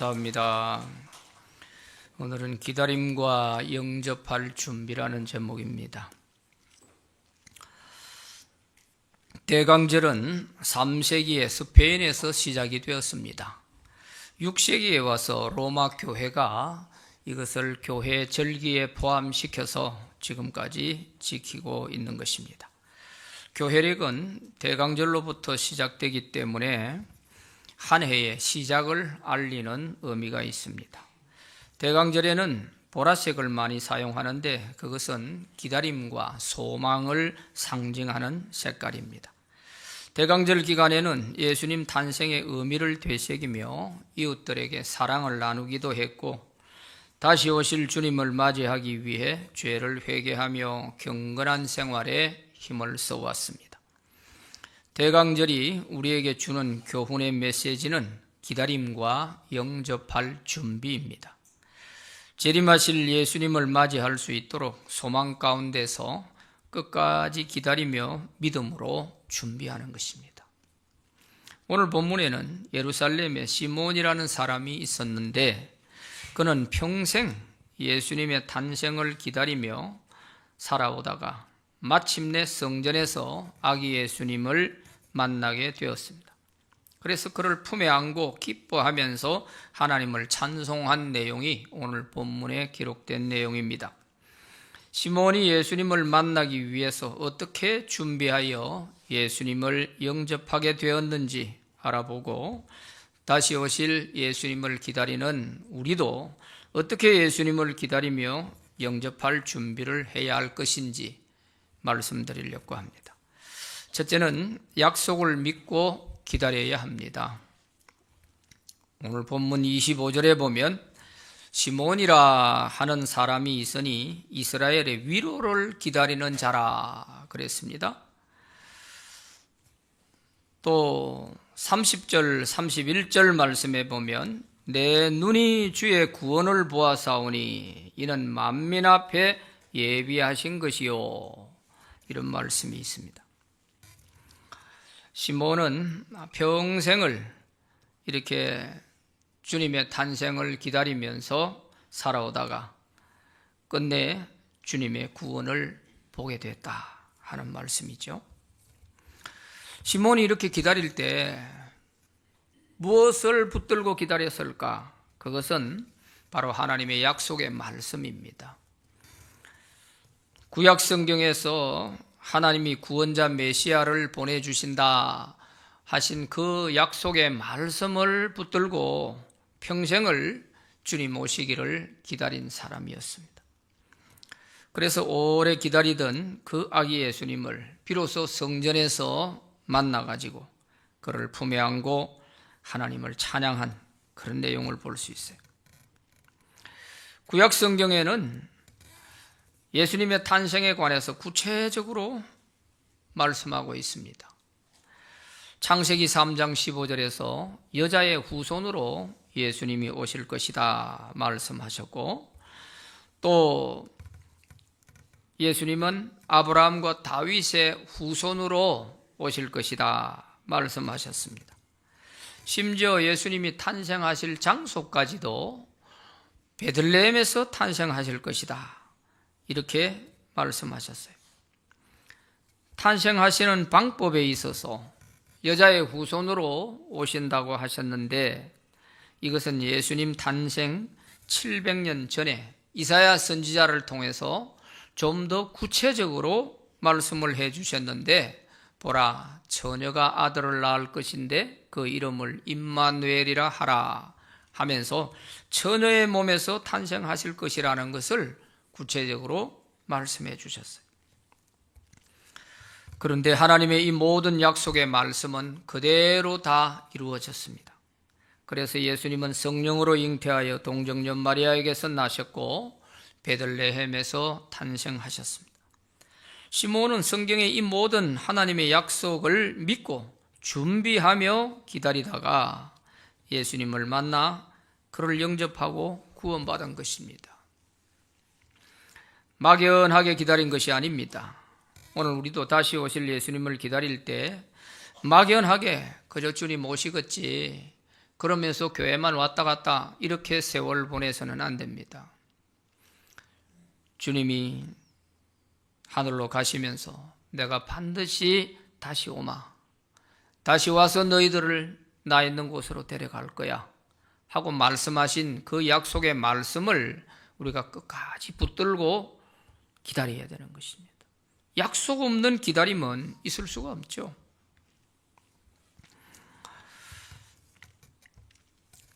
감사합니다. 오늘은 기다림과 영접할 준비라는 제목입니다. 대강절은 3세기에 스페인에서 시작이 되었습니다. 6세기에 와서 로마 교회가 이것을 교회 절기에 포함시켜서 지금까지 지키고 있는 것입니다. 교회력은 대강절로부터 시작되기 때문에 한 해의 시작을 알리는 의미가 있습니다. 대강절에는 보라색을 많이 사용하는데 그것은 기다림과 소망을 상징하는 색깔입니다. 대강절 기간에는 예수님 탄생의 의미를 되새기며 이웃들에게 사랑을 나누기도 했고, 다시 오실 주님을 맞이하기 위해 죄를 회개하며 경건한 생활에 힘을 써왔습니다. 대강절이 우리에게 주는 교훈의 메시지는 기다림과 영접할 준비입니다. 재림하실 예수님을 맞이할 수 있도록 소망 가운데서 끝까지 기다리며 믿음으로 준비하는 것입니다. 오늘 본문에는 예루살렘에 시몬이라는 사람이 있었는데 그는 평생 예수님의 탄생을 기다리며 살아오다가 마침내 성전에서 아기 예수님을 만나게 되었습니다. 그래서 그를 품에 안고 기뻐하면서 하나님을 찬송한 내용이 오늘 본문에 기록된 내용입니다. 시몬이 예수님을 만나기 위해서 어떻게 준비하여 예수님을 영접하게 되었는지 알아보고, 다시 오실 예수님을 기다리는 우리도 어떻게 예수님을 기다리며 영접할 준비를 해야 할 것인지 말씀드리려고 합니다. 첫째는 약속을 믿고 기다려야 합니다. 오늘 본문 25절에 보면 시몬이라 하는 사람이 있으니 이스라엘의 위로를 기다리는 자라 그랬습니다. 또 30절 31절 말씀에 보면 내 눈이 주의 구원을 보아사오니 이는 만민 앞에 예비하신 것이요, 이런 말씀이 있습니다. 시몬은 평생을 이렇게 주님의 탄생을 기다리면서 살아오다가 끝내 주님의 구원을 보게 됐다 하는 말씀이죠. 시몬이 이렇게 기다릴 때 무엇을 붙들고 기다렸을까? 그것은 바로 하나님의 약속의 말씀입니다. 구약 성경에서 하나님이 구원자 메시아를 보내주신다 하신 그 약속의 말씀을 붙들고 평생을 주님 오시기를 기다린 사람이었습니다. 그래서 오래 기다리던 그 아기 예수님을 비로소 성전에서 만나가지고 그를 품에 안고 하나님을 찬양한 그런 내용을 볼 수 있어요. 구약 성경에는 예수님의 탄생에 관해서 구체적으로 말씀하고 있습니다. 창세기 3장 15절에서 여자의 후손으로 예수님이 오실 것이다 말씀하셨고, 또 예수님은 아브라함과 다윗의 후손으로 오실 것이다 말씀하셨습니다. 심지어 예수님이 탄생하실 장소까지도 베들레헴에서 탄생하실 것이다 이렇게 말씀하셨어요. 탄생하시는 방법에 있어서 여자의 후손으로 오신다고 하셨는데 이것은 예수님 탄생 700년 전에 이사야 선지자를 통해서 좀 더 구체적으로 말씀을 해 주셨는데, 보라 처녀가 아들을 낳을 것인데 그 이름을 임마누엘이라 하라 하면서 처녀의 몸에서 탄생하실 것이라는 것을 구체적으로 말씀해 주셨어요. 그런데 하나님의 이 모든 약속의 말씀은 그대로 다 이루어졌습니다. 그래서 예수님은 성령으로 잉태하여 동정녀 마리아에게서 나셨고 베들레헴에서 탄생하셨습니다. 시몬은 성경의 이 모든 하나님의 약속을 믿고 준비하며 기다리다가 예수님을 만나 그를 영접하고 구원받은 것입니다. 막연하게 기다린 것이 아닙니다. 오늘 우리도 다시 오실 예수님을 기다릴 때 막연하게 그저 주님 오시겠지, 그러면서 교회만 왔다 갔다 이렇게 세월 보내서는 안 됩니다. 주님이 하늘로 가시면서 내가 반드시 다시 오마, 다시 와서 너희들을 나 있는 곳으로 데려갈 거야 하고 말씀하신 그 약속의 말씀을 우리가 끝까지 붙들고 기다려야 되는 것입니다. 약속 없는 기다림은 있을 수가 없죠.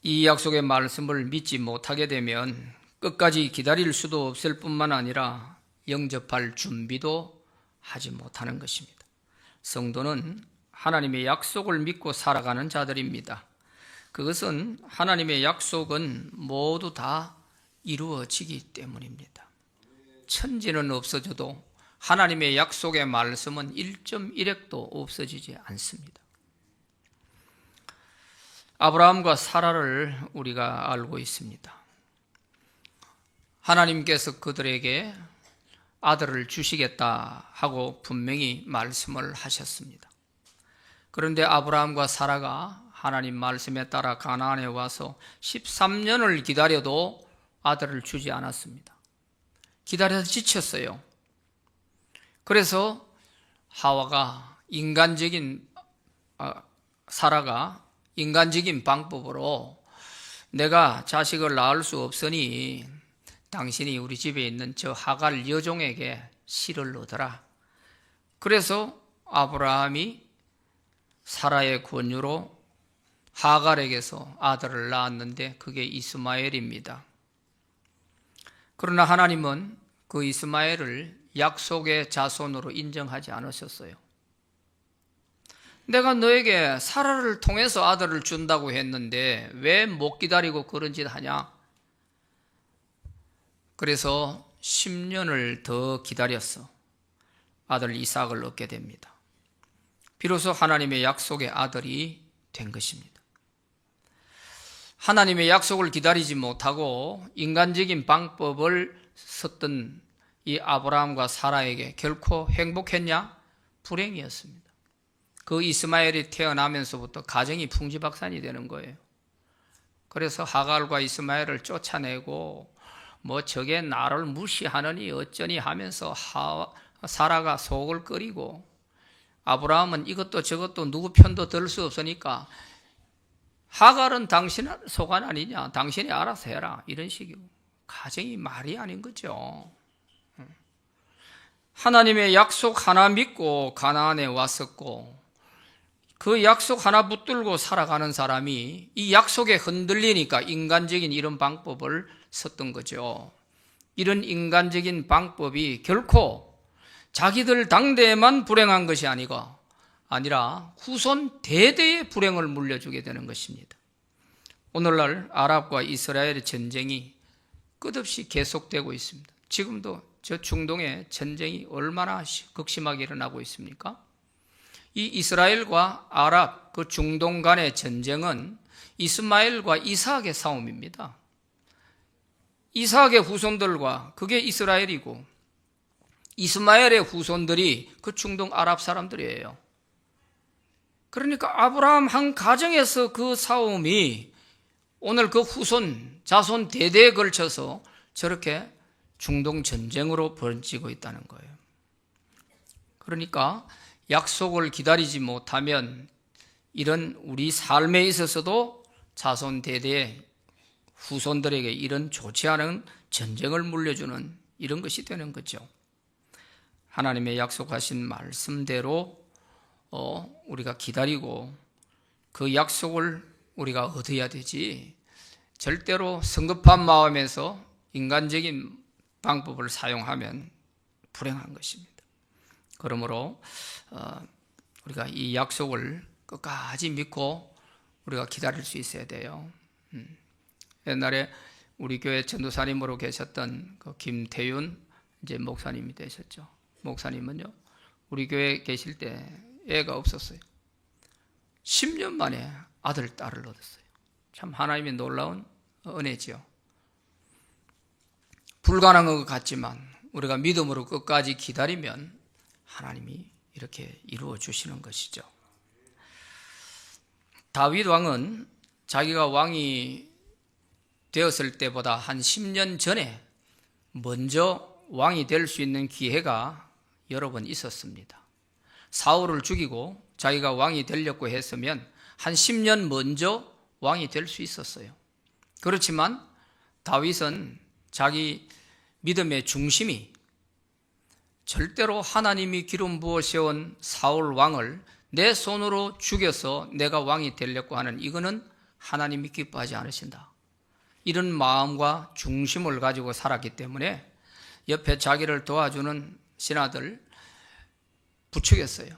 이 약속의 말씀을 믿지 못하게 되면 끝까지 기다릴 수도 없을 뿐만 아니라 영접할 준비도 하지 못하는 것입니다. 성도는 하나님의 약속을 믿고 살아가는 자들입니다. 그것은 하나님의 약속은 모두 다 이루어지기 때문입니다. 천지는 없어져도 하나님의 약속의 말씀은 1.1핵도 없어지지 않습니다. 아브라함과 사라를 우리가 알고 있습니다. 하나님께서 그들에게 아들을 주시겠다 하고 분명히 말씀을 하셨습니다. 그런데 아브라함과 사라가 하나님 말씀에 따라 가나안에 와서 13년을 기다려도 아들을 주지 않았습니다. 기다려서 지쳤어요. 그래서 사라가 인간적인 방법으로 내가 자식을 낳을 수 없으니 당신이 우리 집에 있는 저 하갈 여종에게 실을 얻어라. 그래서 아브라함이 사라의 권유로 하갈에게서 아들을 낳았는데 그게 이스마엘입니다. 그러나 하나님은 그 이스마엘을 약속의 자손으로 인정하지 않으셨어요. 내가 너에게 사라를 통해서 아들을 준다고 했는데 왜 못 기다리고 그런 짓 하냐? 그래서 10년을 더 기다렸어. 아들 이삭을 얻게 됩니다. 비로소 하나님의 약속의 아들이 된 것입니다. 하나님의 약속을 기다리지 못하고 인간적인 방법을 썼던 이 아브라함과 사라에게 결코 행복했냐? 불행이었습니다. 그 이스마엘이 태어나면서부터 가정이 풍지박산이 되는 거예요. 그래서 하갈과 이스마엘을 쫓아내고 저게 나를 무시하느니 어쩌니 하면서 사라가 속을 끓이고 아브라함은 이것도 저것도 누구 편도 들 수 없으니까 하갈은 당신 소관 아니냐, 당신이 알아서 해라, 이런 식이고 가정이 말이 아닌 거죠. 하나님의 약속 하나 믿고 가나안에 왔었고 그 약속 하나 붙들고 살아가는 사람이 이 약속에 흔들리니까 인간적인 이런 방법을 썼던 거죠. 이런 인간적인 방법이 결코 자기들 당대에만 불행한 것이 아니라 후손 대대의 불행을 물려주게 되는 것입니다. 오늘날 아랍과 이스라엘의 전쟁이 끝없이 계속되고 있습니다. 지금도 저 중동의 전쟁이 얼마나 극심하게 일어나고 있습니까? 이 이스라엘과 아랍, 그 중동 간의 전쟁은 이스마엘과 이삭의 싸움입니다. 이삭의 후손들과 그게 이스라엘이고 이스마엘의 후손들이 그 중동 아랍 사람들이에요. 그러니까 아브라함 한 가정에서 그 싸움이 오늘 그 후손, 자손 대대에 걸쳐서 저렇게 중동 전쟁으로 번지고 있다는 거예요. 그러니까 약속을 기다리지 못하면 이런 우리 삶에 있어서도 자손 대대의 후손들에게 이런 좋지 않은 전쟁을 물려주는 이런 것이 되는 거죠. 하나님의 약속하신 말씀대로 우리가 기다리고 그 약속을 우리가 얻어야 되지 절대로 성급한 마음에서 인간적인 방법을 사용하면 불행한 것입니다. 그러므로 우리가 이 약속을 끝까지 믿고 우리가 기다릴 수 있어야 돼요. 옛날에 우리 교회 전도사님으로 계셨던 그 김태윤 이제 목사님이 되셨죠. 목사님은요, 우리 교회에 계실 때 애가 없었어요. 10년 만에 아들, 딸을 얻었어요. 참 하나님의 놀라운 은혜지요. 불가능한 것 같지만 우리가 믿음으로 끝까지 기다리면 하나님이 이렇게 이루어 주시는 것이죠. 다윗 왕은 자기가 왕이 되었을 때보다 한 10년 전에 먼저 왕이 될 수 있는 기회가 여러 번 있었습니다. 사울을 죽이고 자기가 왕이 되려고 했으면 한 10년 먼저 왕이 될 수 있었어요. 그렇지만 다윗은 자기 믿음의 중심이 절대로 하나님이 기름 부어 세운 사울 왕을 내 손으로 죽여서 내가 왕이 되려고 하는 이거는 하나님이 기뻐하지 않으신다. 이런 마음과 중심을 가지고 살았기 때문에 옆에 자기를 도와주는 신하들 부추겼어요.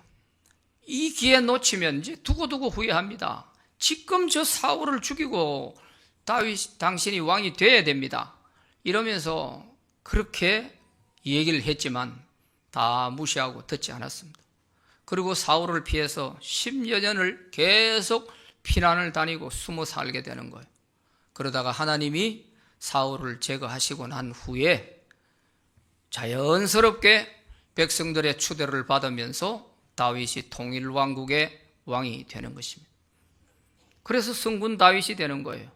이 기회 놓치면 이제 두고두고 후회합니다. 지금 저 사울을 죽이고 다윗 당신이 왕이 돼야 됩니다. 이러면서 그렇게 얘기를 했지만 다 무시하고 듣지 않았습니다. 그리고 사울을 피해서 10여 년을 계속 피난을 다니고 숨어 살게 되는 거예요. 그러다가 하나님이 사울을 제거하시고 난 후에 자연스럽게 백성들의 추대를 받으면서 다윗이 통일왕국의 왕이 되는 것입니다. 그래서 성군 다윗이 되는 거예요.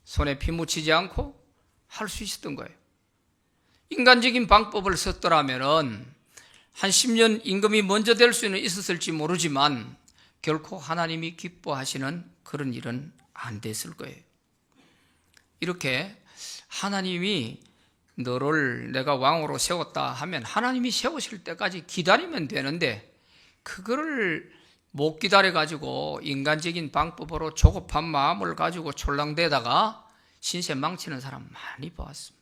손에 피 묻히지 않고 할 수 있었던 거예요. 인간적인 방법을 썼더라면 한 10년 임금이 먼저 될 수는 있었을지 모르지만 결코 하나님이 기뻐하시는 그런 일은 안 됐을 거예요. 이렇게 하나님이 너를 내가 왕으로 세웠다 하면 하나님이 세우실 때까지 기다리면 되는데 그거를 못 기다려가지고 인간적인 방법으로 조급한 마음을 가지고 촐랑대다가 신세 망치는 사람 많이 보았습니다.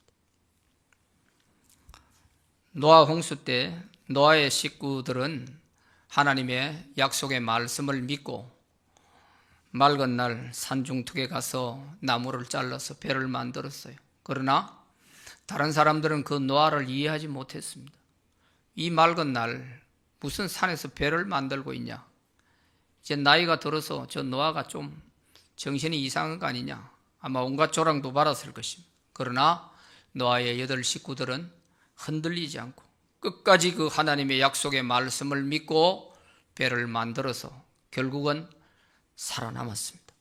노아 홍수 때 노아의 식구들은 하나님의 약속의 말씀을 믿고 맑은 날 산중턱에 가서 나무를 잘라서 배를 만들었어요. 그러나 다른 사람들은 그 노아를 이해하지 못했습니다. 이 맑은 날 무슨 산에서 배를 만들고 있냐? 이제 나이가 들어서 저 노아가 좀 정신이 이상한 거 아니냐? 아마 온갖 조랑도 받았을 것입니다. 그러나 노아의 8 식구들은 흔들리지 않고 끝까지 그 하나님의 약속의 말씀을 믿고 배를 만들어서 결국은 살아남았습니다.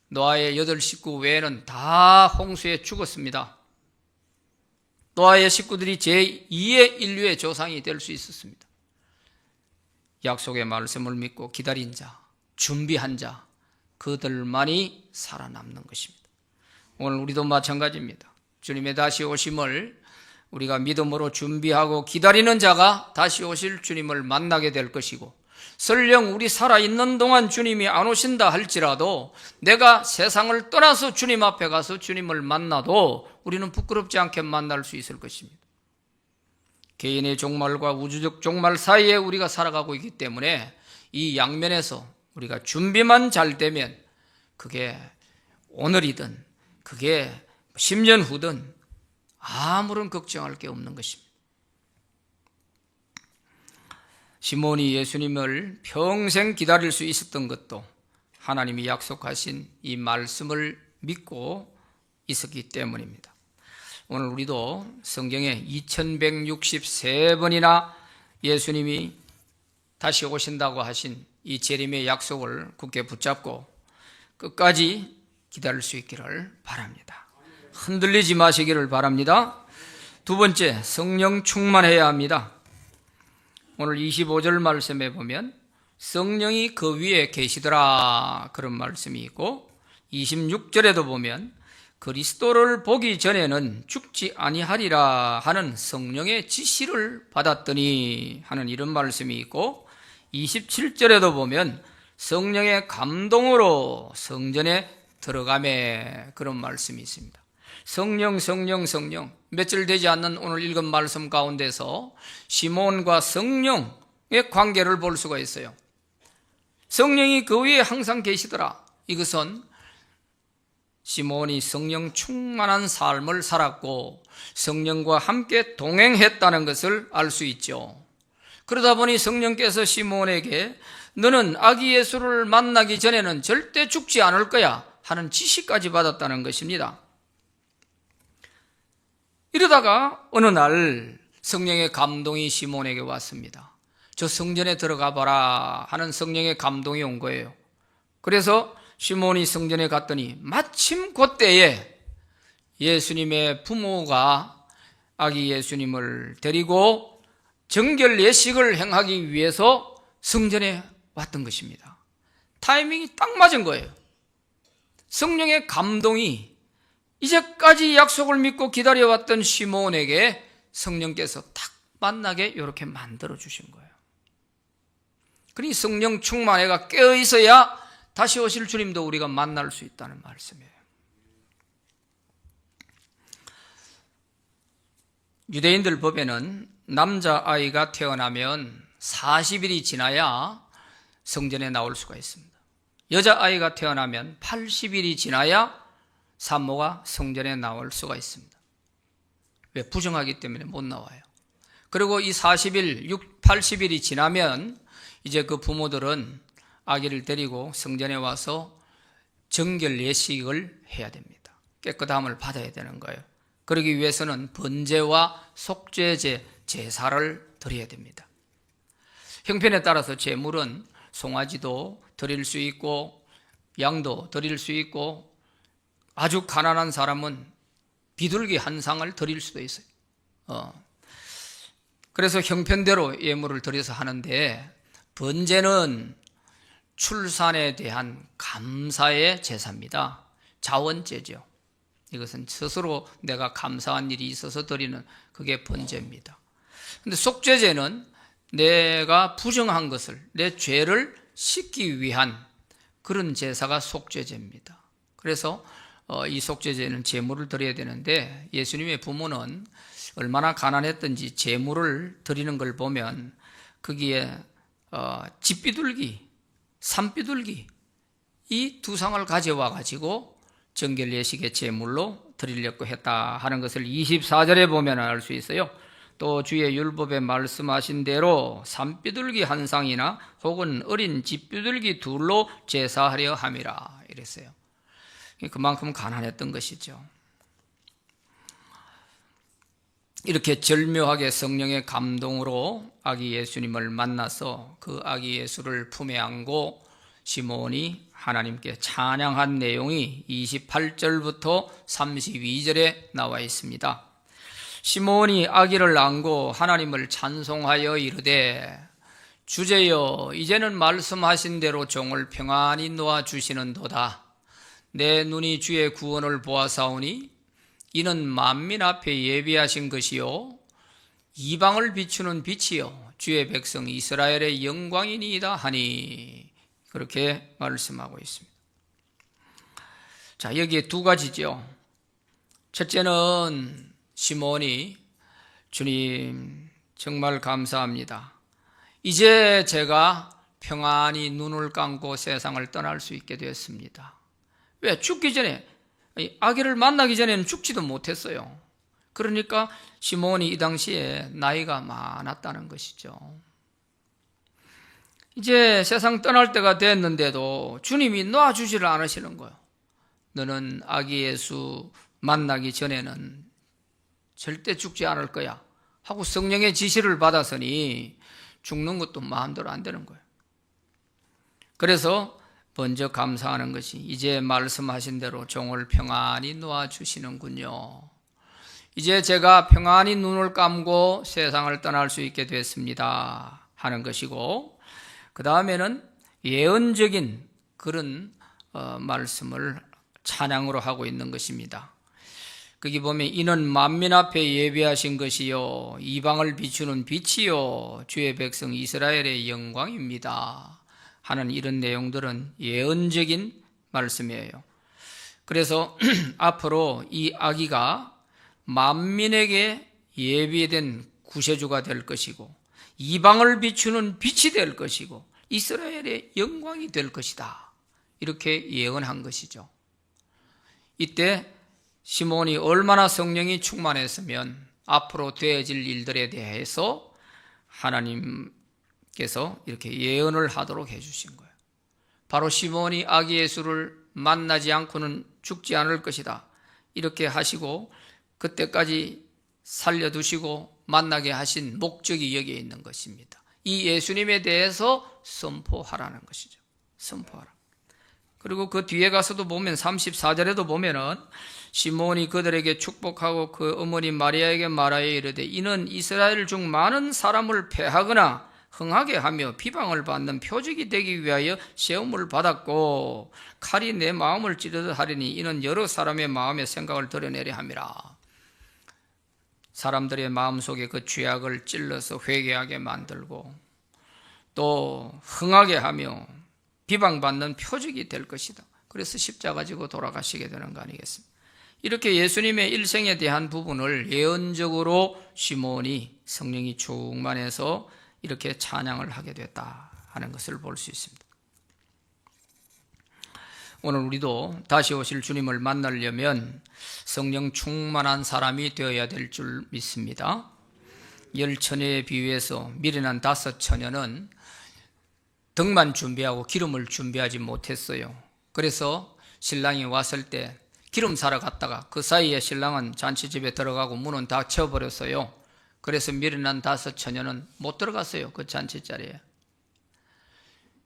노아의 8 식구 외에는 다 홍수에 죽었습니다. 노아의 식구들이 제2의 인류의 조상이 될 수 있었습니다. 약속의 말씀을 믿고 기다린 자, 준비한 자, 그들만이 살아남는 것입니다. 오늘 우리도 마찬가지입니다. 주님의 다시 오심을 우리가 믿음으로 준비하고 기다리는 자가 다시 오실 주님을 만나게 될 것이고, 설령 우리 살아있는 동안 주님이 안 오신다 할지라도 내가 세상을 떠나서 주님 앞에 가서 주님을 만나도 우리는 부끄럽지 않게 만날 수 있을 것입니다. 개인의 종말과 우주적 종말 사이에 우리가 살아가고 있기 때문에 이 양면에서 우리가 준비만 잘 되면 그게 오늘이든 그게 10년 후든 아무런 걱정할 게 없는 것입니다. 시몬이 예수님을 평생 기다릴 수 있었던 것도 하나님이 약속하신 이 말씀을 믿고 있었기 때문입니다. 오늘 우리도 성경에 2163번이나 예수님이 다시 오신다고 하신 이 재림의 약속을 굳게 붙잡고 끝까지 기다릴 수 있기를 바랍니다. 흔들리지 마시기를 바랍니다. 두 번째, 성령 충만해야 합니다. 오늘 25절 말씀에 보면 성령이 그 위에 계시더라 그런 말씀이 있고, 26절에도 보면 그리스도를 보기 전에는 죽지 아니하리라 하는 성령의 지시를 받았더니 하는 이런 말씀이 있고, 27절에도 보면 성령의 감동으로 성전에 들어가매 그런 말씀이 있습니다. 성령 며칠 되지 않는 오늘 읽은 말씀 가운데서 시몬과 성령의 관계를 볼 수가 있어요. 성령이 그 위에 항상 계시더라. 이것은 시몬이 성령 충만한 삶을 살았고 성령과 함께 동행했다는 것을 알 수 있죠. 그러다 보니 성령께서 시몬에게 너는 아기 예수를 만나기 전에는 절대 죽지 않을 거야 하는 지시까지 받았다는 것입니다. 이러다가 어느 날 성령의 감동이 시몬에게 왔습니다. 저 성전에 들어가 봐라 하는 성령의 감동이 온 거예요. 그래서 시몬이 성전에 갔더니 마침 그때에 예수님의 부모가 아기 예수님을 데리고 정결 예식을 행하기 위해서 성전에 왔던 것입니다. 타이밍이 딱 맞은 거예요. 성령의 감동이 이제까지 약속을 믿고 기다려왔던 시몬에게 성령께서 딱 만나게 이렇게 만들어 주신 거예요. 그러니 성령 충만해가 깨어 있어야 다시 오실 주님도 우리가 만날 수 있다는 말씀이에요. 유대인들 법에는 남자아이가 태어나면 40일이 지나야 성전에 나올 수가 있습니다. 여자아이가 태어나면 80일이 지나야 산모가 성전에 나올 수가 있습니다. 왜? 부정하기 때문에 못 나와요. 그리고 이 40일, 80일이 지나면 이제 그 부모들은 아기를 데리고 성전에 와서 정결 예식을 해야 됩니다. 깨끗함을 받아야 되는 거예요. 그러기 위해서는 번제와 속죄제, 제사를 드려야 됩니다. 형편에 따라서 제물은 송아지도 드릴 수 있고 양도 드릴 수 있고 아주 가난한 사람은 비둘기 한 상을 드릴 수도 있어요. 그래서 형편대로 예물을 드려서 하는데, 번제는 출산에 대한 감사의 제사입니다. 자원제죠. 이것은 스스로 내가 감사한 일이 있어서 드리는 그게 번제입니다. 근데 속죄제는 내가 부정한 것을, 내 죄를 씻기 위한 그런 제사가 속죄제입니다. 그래서 이 속죄제는 제물을 드려야 되는데, 예수님의 부모는 얼마나 가난했던지 제물을 드리는 걸 보면 거기에 집비둘기, 산비둘기 이 두 상을 가져와 가지고 정결 예식의 제물로 드리려고 했다 하는 것을 24절에 보면 알 수 있어요. 또 주의 율법에 말씀하신 대로 산비둘기 한 상이나 혹은 어린 집비둘기 둘로 제사하려 함이라 이랬어요. 그만큼 가난했던 것이죠. 이렇게 절묘하게 성령의 감동으로 아기 예수님을 만나서 그 아기 예수를 품에 안고 시몬이 하나님께 찬양한 내용이 28절부터 32절에 나와 있습니다. 시몬이 아기를 안고 하나님을 찬송하여 이르되, 주제여, 이제는 말씀하신 대로 종을 평안히 놓아주시는도다. 내 눈이 주의 구원을 보아사오니 이는 만민 앞에 예비하신 것이요 이방을 비추는 빛이요 주의 백성 이스라엘의 영광이니이다 하니, 그렇게 말씀하고 있습니다. 자, 여기에 두 가지죠. 첫째는 시몬이 주님 정말 감사합니다. 이제 제가 평안히 눈을 감고 세상을 떠날 수 있게 되었습니다. 왜? 죽기 전에, 아기를 만나기 전에는 죽지도 못했어요. 그러니까 시몬이 이 당시에 나이가 많았다는 것이죠. 이제 세상 떠날 때가 됐는데도 주님이 놔주지를 않으시는 거예요. 너는 아기 예수 만나기 전에는 절대 죽지 않을 거야 하고 성령의 지시를 받았으니 죽는 것도 마음대로 안 되는 거예요. 그래서 먼저 감사하는 것이, 이제 말씀하신 대로 종을 평안히 놓아주시는군요. 이제 제가 평안히 눈을 감고 세상을 떠날 수 있게 됐습니다 하는 것이고, 그 다음에는 예언적인 그런 말씀을 찬양으로 하고 있는 것입니다. 거기 보면 이는 만민 앞에 예비하신 것이요 이방을 비추는 빛이요 주의 백성 이스라엘의 영광입니다 하는 이런 내용들은 예언적인 말씀이에요. 그래서 앞으로 이 아기가 만민에게 예비된 구세주가 될 것이고 이방을 비추는 빛이 될 것이고 이스라엘의 영광이 될 것이다, 이렇게 예언한 것이죠. 이때 시몬이 얼마나 성령이 충만했으면 앞으로 되어질 일들에 대해서 하나님께서 이렇게 예언을 하도록 해주신 거예요. 바로 시몬이 아기 예수를 만나지 않고는 죽지 않을 것이다, 이렇게 하시고 그때까지 살려두시고 만나게 하신 목적이 여기에 있는 것입니다. 이 예수님에 대해서 선포하라는 것이죠. 선포하라. 그리고 그 뒤에 가서도 보면 34절에도 보면은 시몬이 그들에게 축복하고 그 어머니 마리아에게 말하여 이르되 이는 이스라엘 중 많은 사람을 패하거나 흥하게 하며 비방을 받는 표적이 되기 위하여 시험을 받았고 칼이 내 마음을 찌르듯 하리니 이는 여러 사람의 마음의 생각을 드러내려 함이라. 사람들의 마음속에 그 죄악을 찔러서 회개하게 만들고 또 흥하게 하며 비방받는 표적이 될 것이다. 그래서 십자가 지고 돌아가시게 되는 거 아니겠습니까? 이렇게 예수님의 일생에 대한 부분을 예언적으로 시몬이 성령이 충만해서 이렇게 찬양을 하게 됐다 하는 것을 볼 수 있습니다. 오늘 우리도 다시 오실 주님을 만나려면 성령 충만한 사람이 되어야 될 줄 믿습니다. 10처녀에 비유해서 미련한 5처녀는 등만 준비하고 기름을 준비하지 못했어요. 그래서 신랑이 왔을 때 기름 사러 갔다가 그 사이에 신랑은 잔치집에 들어가고 문은 다 쳐버렸어요. 그래서 미련한 5처녀는 못 들어갔어요. 그 잔치자리에.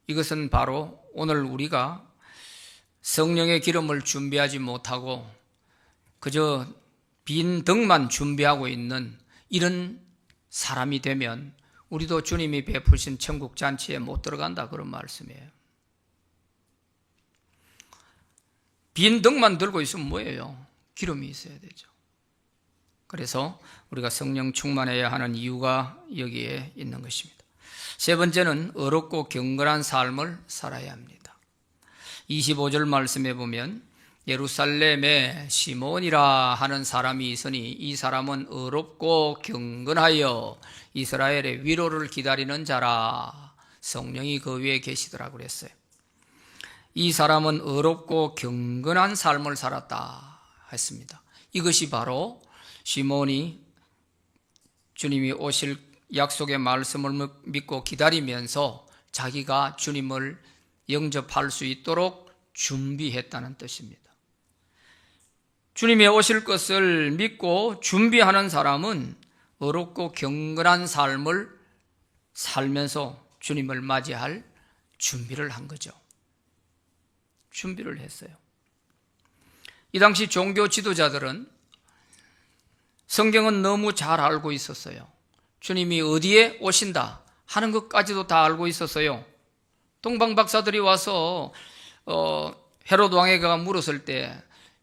이것은 바로 오늘 우리가 성령의 기름을 준비하지 못하고 그저 빈 등만 준비하고 있는 이런 사람이 되면 우리도 주님이 베푸신 천국 잔치에 못 들어간다 그런 말씀이에요. 빈 등만 들고 있으면 뭐예요? 기름이 있어야 되죠. 그래서 우리가 성령 충만해야 하는 이유가 여기에 있는 것입니다. 세 번째는 어렵고 경건한 삶을 살아야 합니다. 25절 말씀에 보면 예루살렘에 시몬이라 하는 사람이 있으니 이 사람은 어렵고 경건하여 이스라엘의 위로를 기다리는 자라. 성령이 그 위에 계시더라고 그랬어요. 이 사람은 어렵고 경건한 삶을 살았다 했습니다. 이것이 바로 시몬이 주님이 오실 약속의 말씀을 믿고 기다리면서 자기가 주님을 영접할 수 있도록 준비했다는 뜻입니다. 주님이 오실 것을 믿고 준비하는 사람은 어렵고 경건한 삶을 살면서 주님을 맞이할 준비를 한 거죠. 준비를 했어요. 이 당시 종교 지도자들은 성경은 너무 잘 알고 있었어요. 주님이 어디에 오신다 하는 것까지도 다 알고 있었어요. 동방 박사들이 와서 헤롯 왕에게 물었을 때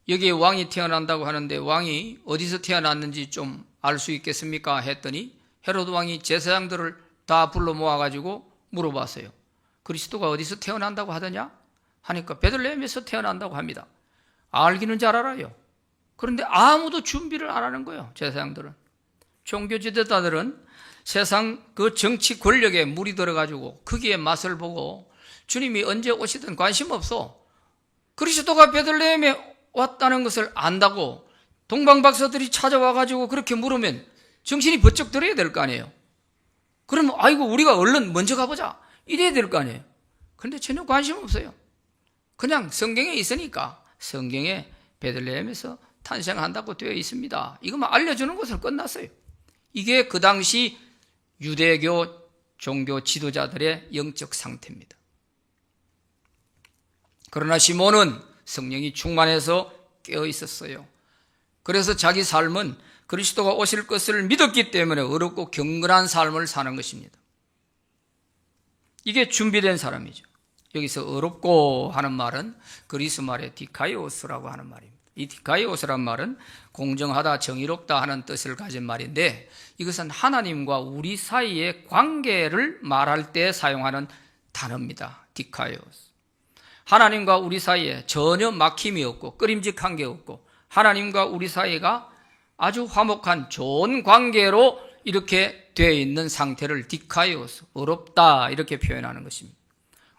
여기에 왕이 태어난다고 하는데 왕이 어디서 태어났는지 좀 알 수 있겠습니까? 했더니 헤롯 왕이 제사장들을 다 불러 모아가지고 물어봤어요. 그리스도가 어디서 태어난다고 하더냐? 하니까 베들레헴에서 태어난다고 합니다. 알기는 잘 알아요. 그런데 아무도 준비를 안 하는 거예요. 제사장들은. 종교 지도자들은 세상 그 정치 권력에 물이 들어가지고 거기에 맛을 보고 주님이 언제 오시든 관심 없어. 그리스도가 베들레헴에 왔다는 것을 안다고 동방 박사들이 찾아와가지고 그렇게 물으면 정신이 번쩍 들어야 될 거 아니에요. 그러면 아이고 우리가 얼른 먼저 가보자 이래야 될 거 아니에요. 그런데 전혀 관심 없어요. 그냥 성경에 있으니까 성경에 베들레헴에서 탄생한다고 되어 있습니다. 이것만 알려주는 것은 끝났어요. 이게 그 당시 유대교 종교 지도자들의 영적 상태입니다. 그러나 시몬은 성령이 충만해서 깨어 있었어요. 그래서 자기 삶은 그리스도가 오실 것을 믿었기 때문에 어렵고 경건한 삶을 사는 것입니다. 이게 준비된 사람이죠. 여기서 어렵고 하는 말은 그리스 말의 디카이오스라고 하는 말입니다. 이 디카이오스란 말은 공정하다, 정의롭다 하는 뜻을 가진 말인데 이것은 하나님과 우리 사이의 관계를 말할 때 사용하는 단어입니다. 디카이오스. 하나님과 우리 사이에 전혀 막힘이 없고 끄림직한 게 없고 하나님과 우리 사이가 아주 화목한 좋은 관계로 이렇게 되어 있는 상태를 디카이오스, 어렵다 이렇게 표현하는 것입니다.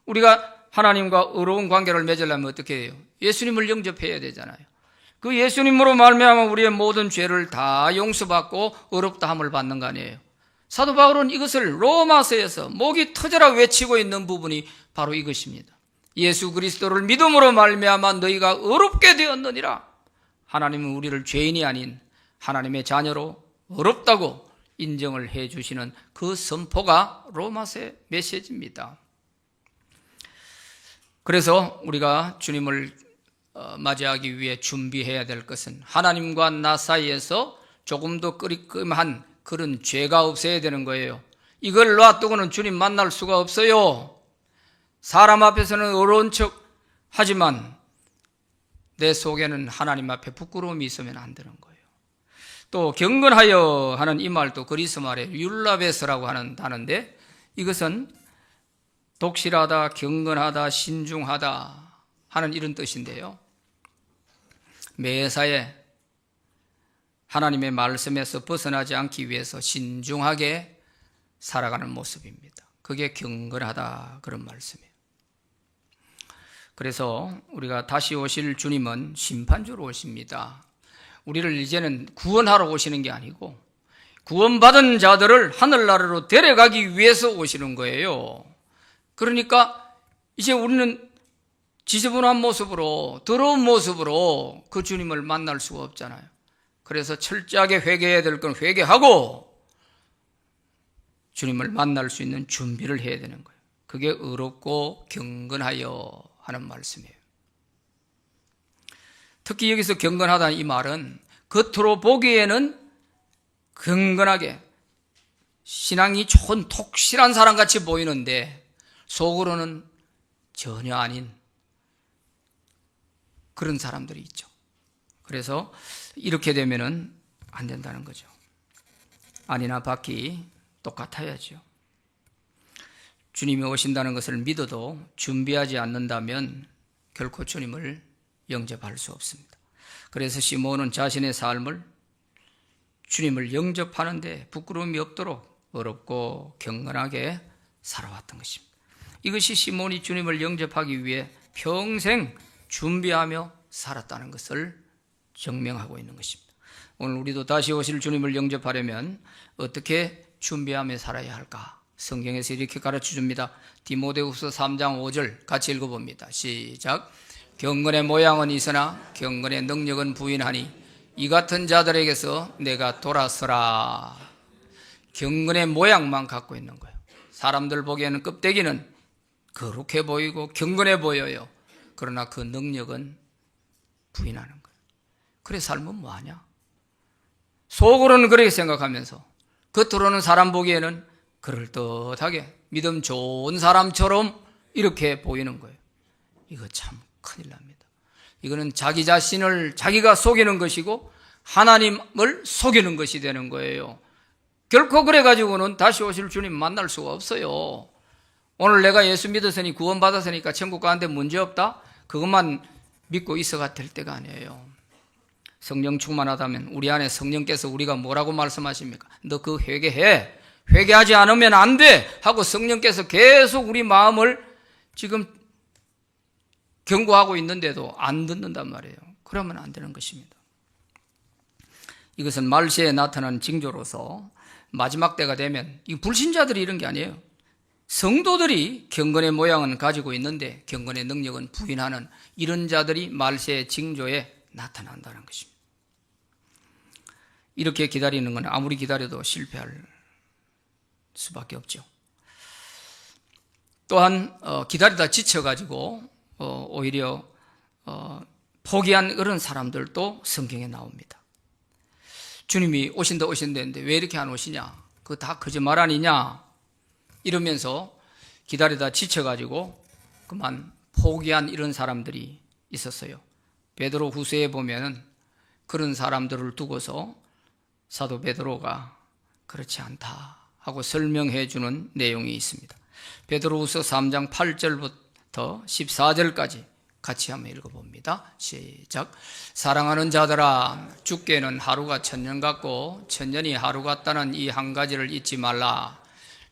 우리가 하나님과 어려운 관계를 맺으려면 어떻게 해요? 예수님을 영접해야 되잖아요. 그 예수님으로 말미암아 우리의 모든 죄를 다 용서받고 어렵다함을 받는 거 아니에요. 사도 바울은 이것을 로마서에서 목이 터져라 외치고 있는 부분이 바로 이것입니다. 예수 그리스도를 믿음으로 말미암아 너희가 어렵게 되었느니라. 하나님은 우리를 죄인이 아닌 하나님의 자녀로 어렵다고 인정을 해 주시는 그 선포가 로마서의 메시지입니다. 그래서 우리가 주님을 맞이하기 위해 준비해야 될 것은 하나님과 나 사이에서 조금 더 끄리끔한 그런 죄가 없어야 되는 거예요. 이걸 놔두고는 주님 만날 수가 없어요. 사람 앞에서는 어려운 척 하지만 내 속에는 하나님 앞에 부끄러움이 있으면 안 되는 거예요. 또 경건하여 하는 이 말도 그리스 말에 율라베스라고 하는 단어인데, 이것은 독실하다, 경건하다, 신중하다 하는 이런 뜻인데요. 매사에 하나님의 말씀에서 벗어나지 않기 위해서 신중하게 살아가는 모습입니다. 그게 경건하다, 그런 말씀이에요. 그래서 우리가 다시 오실 주님은 심판주로 오십니다. 우리를 이제는 구원하러 오시는 게 아니고 구원받은 자들을 하늘나라로 데려가기 위해서 오시는 거예요. 그러니까 이제 우리는 지저분한 모습으로, 더러운 모습으로 그 주님을 만날 수가 없잖아요. 그래서 철저하게 회개해야 될 건 회개하고 주님을 만날 수 있는 준비를 해야 되는 거예요. 그게 의롭고 경건하여 하는 말씀이에요. 특히 여기서 경건하다는 이 말은 겉으로 보기에는 경건하게 신앙이 좋은 독실한 사람같이 보이는데 속으로는 전혀 아닌 그런 사람들이 있죠. 그래서 이렇게 되면은 안 된다는 거죠. 아니나 밖이 똑같아야죠. 주님이 오신다는 것을 믿어도 준비하지 않는다면 결코 주님을 영접할 수 없습니다. 그래서 시몬은 자신의 삶을 주님을 영접하는데 부끄러움이 없도록 어렵고 경건하게 살아왔던 것입니다. 이것이 시몬이 주님을 영접하기 위해 평생 준비하며 살았다는 것을 증명하고 있는 것입니다. 오늘 우리도 다시 오실 주님을 영접하려면 어떻게 준비하며 살아야 할까? 성경에서 이렇게 가르쳐 줍니다. 디모데후서 3장 5절 같이 읽어봅니다. 시작. 경건의 모양은 있으나 경건의 능력은 부인하니 이 같은 자들에게서 내가 돌아서라. 경건의 모양만 갖고 있는 거예요. 사람들 보기에는 껍데기는 거룩해 보이고 경건해 보여요. 그러나 그 능력은 부인하는 거예요. 그래 삶은 뭐하냐? 속으로는 그렇게 생각하면서 겉으로는 사람 보기에는 그럴듯하게 믿음 좋은 사람처럼 이렇게 보이는 거예요. 이거 참 큰일 납니다. 이거는 자기 자신을 자기가 속이는 것이고 하나님을 속이는 것이 되는 거예요. 결코 그래가지고는 다시 오실 주님 만날 수가 없어요. 오늘 내가 예수 믿었으니 구원받았으니까 천국 가는데 문제없다? 그것만 믿고 있어가 될 때가 아니에요. 성령 충만하다면 우리 안에 성령께서 우리가 뭐라고 말씀하십니까? 너 그 회개해. 회개하지 않으면 안 돼! 하고 성령께서 계속 우리 마음을 지금 경고하고 있는데도 안 듣는단 말이에요. 그러면 안 되는 것입니다. 이것은 말세에 나타난 징조로서 마지막 때가 되면 이 불신자들이 이런 게 아니에요. 성도들이 경건의 모양은 가지고 있는데 경건의 능력은 부인하는 이런 자들이 말세의 징조에 나타난다는 것입니다. 이렇게 기다리는 건 아무리 기다려도 실패할 수밖에 없죠. 또한 기다리다 지쳐가지고 오히려 포기한 그런 사람들도 성경에 나옵니다. 주님이 오신다 오신다는데 왜 이렇게 안 오시냐? 그거 다 거짓말 아니냐? 이러면서 기다리다 지쳐가지고 그만 포기한 이런 사람들이 있었어요. 베드로 후서에 보면은 그런 사람들을 두고서 사도 베드로가 그렇지 않다 하고 설명해 주는 내용이 있습니다. 베드로후서 3장 8절부터 14절까지 같이 한번 읽어봅니다. 시작. 사랑하는 자들아, 주께는 하루가 천년 같고 천년이 하루 같다는 이 한 가지를 잊지 말라.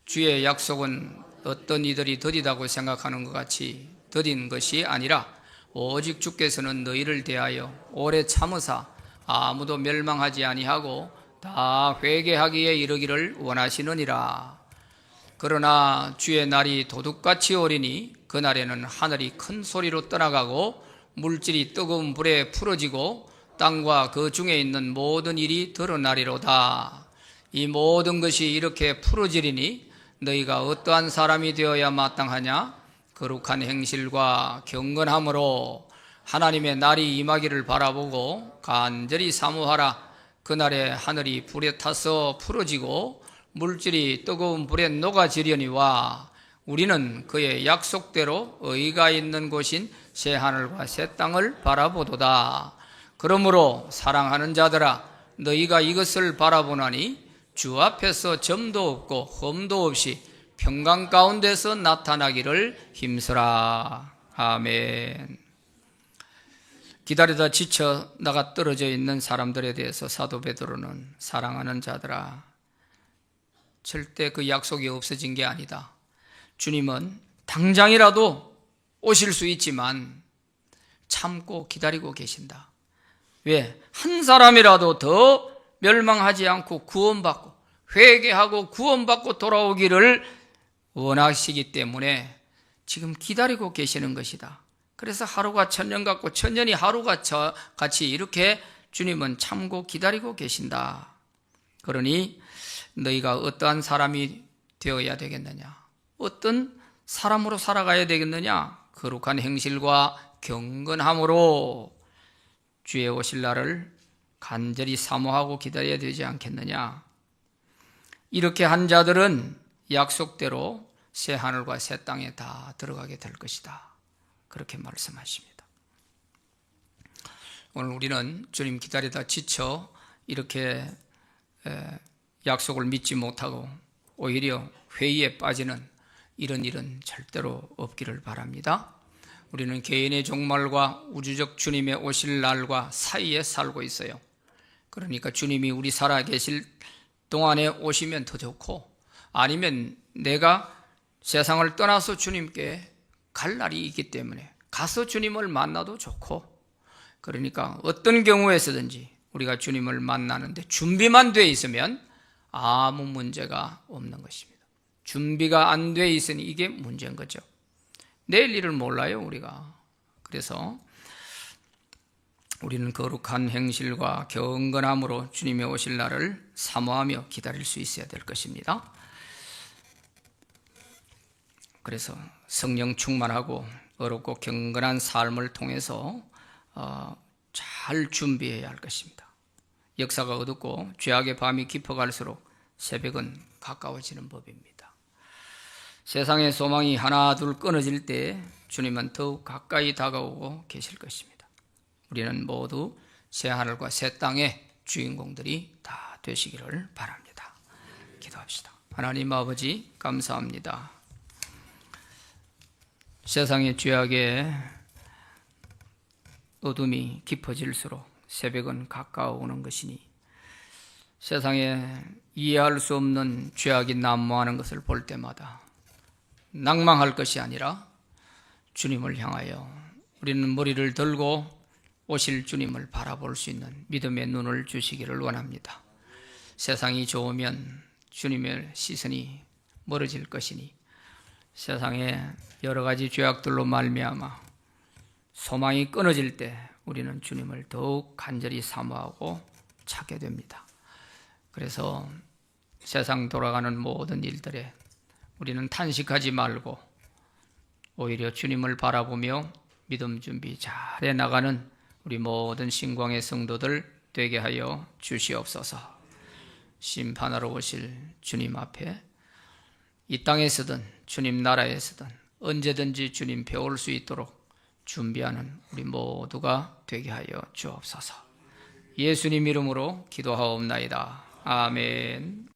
주의 약속은 어떤 이들이 더디다고 생각하는 것 같이 더딘 것이 아니라 오직 주께서는 너희를 대하여 오래 참으사 아무도 멸망하지 아니하고 다 회개하기에 이르기를 원하시느니라. 그러나 주의 날이 도둑같이 오리니 그날에는 하늘이 큰 소리로 떠나가고 물질이 뜨거운 불에 풀어지고 땅과 그 중에 있는 모든 일이 드러나리로다. 이 모든 것이 이렇게 풀어지리니 너희가 어떠한 사람이 되어야 마땅하냐? 거룩한 행실과 경건함으로 하나님의 날이 임하기를 바라보고 간절히 사모하라. 그날에 하늘이 불에 타서 풀어지고 물질이 뜨거운 불에 녹아지려니와 우리는 그의 약속대로 의가 있는 곳인 새 하늘과 새 땅을 바라보도다. 그러므로 사랑하는 자들아, 너희가 이것을 바라보나니 주 앞에서 점도 없고 흠도 없이 평강 가운데서 나타나기를 힘쓰라. 아멘. 기다리다 지쳐 나가 떨어져 있는 사람들에 대해서 사도 베드로는 사랑하는 자들아, 절대 그 약속이 없어진 게 아니다. 주님은 당장이라도 오실 수 있지만 참고 기다리고 계신다. 왜? 한 사람이라도 더 멸망하지 않고 구원받고 회개하고 구원받고 돌아오기를 원하시기 때문에 지금 기다리고 계시는 것이다. 그래서 하루가 천년 같고 천년이 하루가 같이 이렇게 주님은 참고 기다리고 계신다. 그러니 너희가 어떠한 사람이 되어야 되겠느냐? 어떤 사람으로 살아가야 되겠느냐? 거룩한 행실과 경건함으로 주의 오실 날을 간절히 사모하고 기다려야 되지 않겠느냐? 이렇게 한 자들은 약속대로 새 하늘과 새 땅에 다 들어가게 될 것이다. 그렇게 말씀하십니다. 오늘 우리는 주님 기다리다 지쳐 이렇게 약속을 믿지 못하고 오히려 회의에 빠지는 이런 일은 절대로 없기를 바랍니다. 우리는 개인의 종말과 우주적 주님의 오실 날과 사이에 살고 있어요. 그러니까 주님이 우리 살아계실 동안에 오시면 더 좋고, 아니면 내가 세상을 떠나서 주님께 갈 날이 있기 때문에 가서 주님을 만나도 좋고, 그러니까 어떤 경우에서든지 우리가 주님을 만나는데 준비만 돼 있으면 아무 문제가 없는 것입니다. 준비가 안 돼 있으니 이게 문제인 거죠. 내일 일을 몰라요, 우리가. 그래서 우리는 거룩한 행실과 경건함으로 주님의 오실 날을 사모하며 기다릴 수 있어야 될 것입니다. 그래서 성령 충만하고 어렵고 경건한 삶을 통해서 잘 준비해야 할 것입니다. 역사가 어둡고 죄악의 밤이 깊어갈수록 새벽은 가까워지는 법입니다. 세상의 소망이 하나 둘 끊어질 때 주님은 더욱 가까이 다가오고 계실 것입니다. 우리는 모두 새 하늘과 새 땅의 주인공들이 다 되시기를 바랍니다. 기도합시다. 하나님 아버지, 감사합니다. 세상의 죄악의 어둠이 깊어질수록 새벽은 가까워오는 것이니, 세상에 이해할 수 없는 죄악이 난무하는 것을 볼 때마다 낭망할 것이 아니라 주님을 향하여 우리는 머리를 들고 오실 주님을 바라볼 수 있는 믿음의 눈을 주시기를 원합니다. 세상이 좋으면 주님의 시선이 멀어질 것이니 세상에 여러 가지 죄악들로 말미암아 소망이 끊어질 때 우리는 주님을 더욱 간절히 사모하고 찾게 됩니다. 그래서 세상 돌아가는 모든 일들에 우리는 탄식하지 말고 오히려 주님을 바라보며 믿음 준비 잘해 나가는 우리 모든 신광의 성도들 되게 하여 주시옵소서. 심판하러 오실 주님 앞에 이 땅에서든 주님 나라에서든 언제든지 주님 배울 수 있도록 준비하는 우리 모두가 되게 하여 주옵소서. 예수님 이름으로 기도하옵나이다. 아멘.